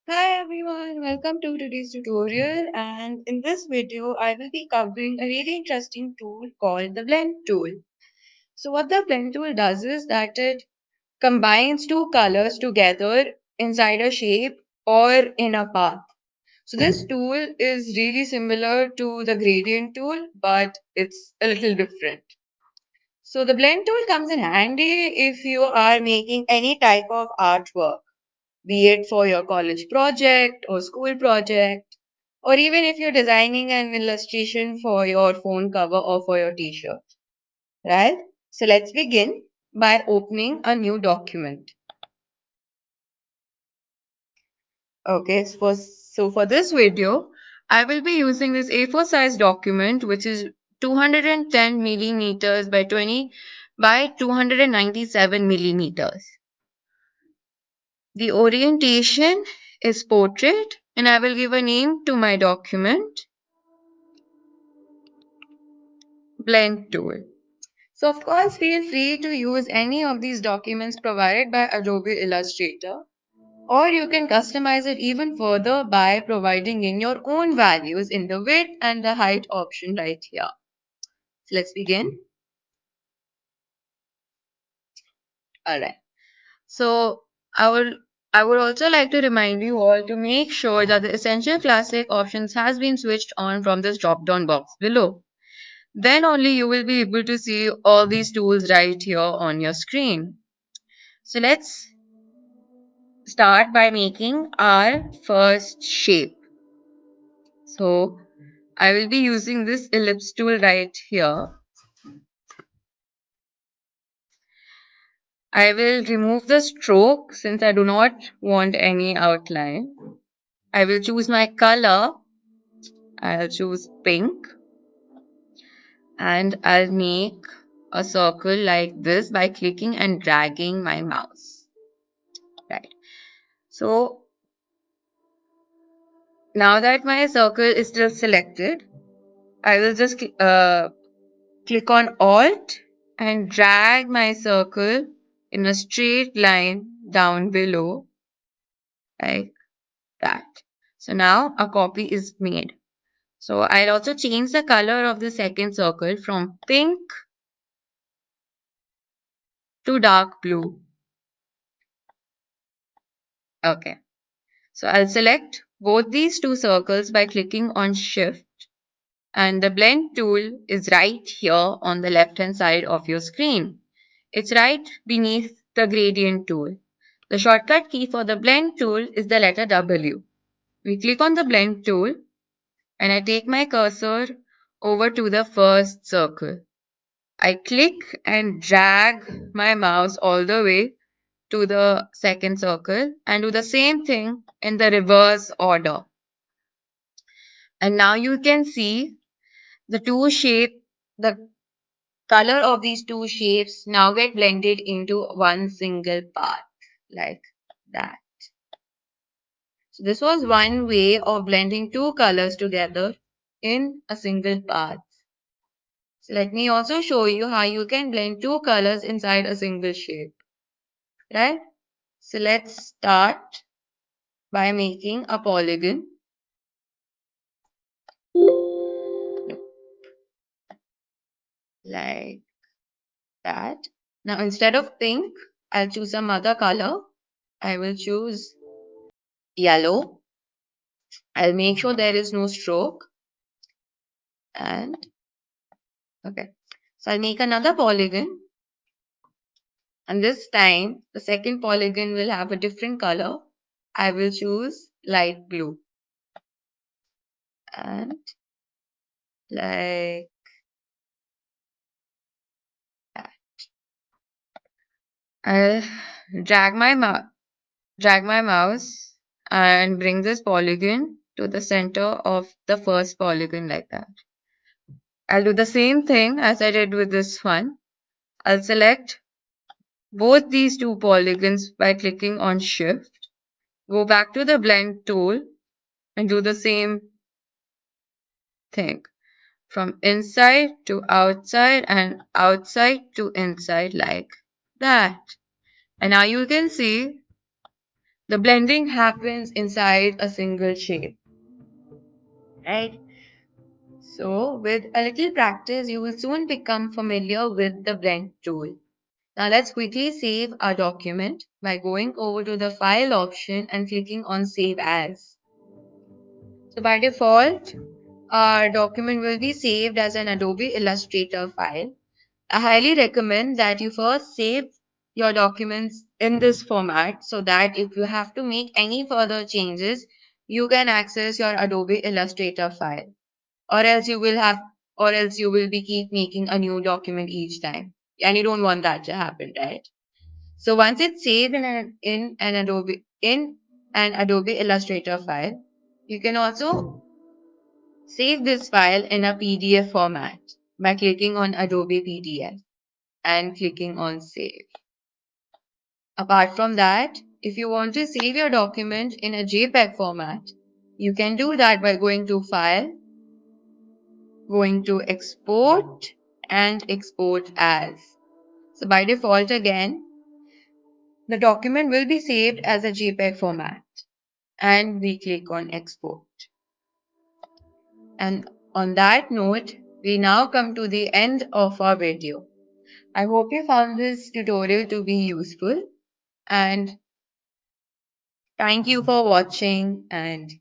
Hi everyone, welcome to today's tutorial, and in this video I will be covering a really interesting tool called the blend tool. So what the blend tool does is that it combines two colors together inside a shape or in a path. So this tool is really similar to the gradient tool, but it's a little different. So the blend tool comes in handy if you are making any type of artwork, be it for your college project or school project, or even if you're designing an illustration for your phone cover or for your t-shirt, right? So let's begin by opening a new document. Okay, so for this video, I will be using this A4 size document, which is 210 millimeters by 20 by 297 millimeters. The orientation is portrait, and I will give a name to my document, blend tool. So of course, feel free to use any of these documents provided by Adobe Illustrator, or you can customize it even further by providing in your own values in the width and the height option right here. So let's begin. Alright. So I would I would also like to remind you all to make sure that the Essential Classic options has been switched on from this drop-down box below. Then only you will be able to see all these tools right here on your screen. So let's start by making our first shape. So I will be using this ellipse tool right here. I will remove the stroke since I do not want any outline. I will choose my color. I'll choose pink and I'll make a circle like this by clicking and dragging my mouse. Right. So now that my circle is still selected, I will just click on Alt and drag my circle in a straight line down below like that. So now a copy is made. So I'll also change the color of the second circle from pink to dark blue. Okay. So I'll select both these two circles by clicking on Shift, and the blend tool is right here on the left hand side of your screen. It's right beneath the gradient tool. The shortcut key for the blend tool is the letter W. We click on the blend tool and I take my cursor over to the first circle. I click and drag my mouse all the way to the second circle and do the same thing in the reverse order. And now you can see the two shape, the color of these two shapes now get blended into one single part like that. So this was one way of blending two colors together in a single path. So let me also show you how you can blend two colors inside a single shape, right? So let's start by making a polygon like that. Now instead of pink, I'll choose some other color. I will choose yellow. I'll make sure there is no stroke. And okay. So I'll make another polygon. And this time, the second polygon will have a different color. I will choose light blue. And like that. I'll drag my mouse and bring this polygon to the center of the first polygon like that. I'll do the same thing as I did with this one. I'll select both these two polygons by clicking on Shift. Go back to the blend tool and do the same thing from inside to outside and outside to inside like that. And now you can see The blending happens inside a single shape, right? So, with a little practice, you will soon become familiar with the blend tool. Now, let's quickly save our document by going over to the File option and clicking on Save As. So, by default, our document will be saved as an Adobe Illustrator file. I highly recommend that you first save your documents in this format so that if you have to make any further changes, you can access your Adobe Illustrator file. Or else you will have, or else you will be keep making a new document each time. And you don't want that to happen, right? So once it's saved in an Adobe Illustrator file, you can also save this file in a PDF format by clicking on Adobe PDF and clicking on Save. Apart from that, if you want to save your document in a JPEG format, you can do that by going to File, going to Export, and Export As. So by default again, the document will be saved as a JPEG format, and we click on Export. And on that note, we now come to the end of our video. I hope you found this tutorial to be useful, and thank you for watching, and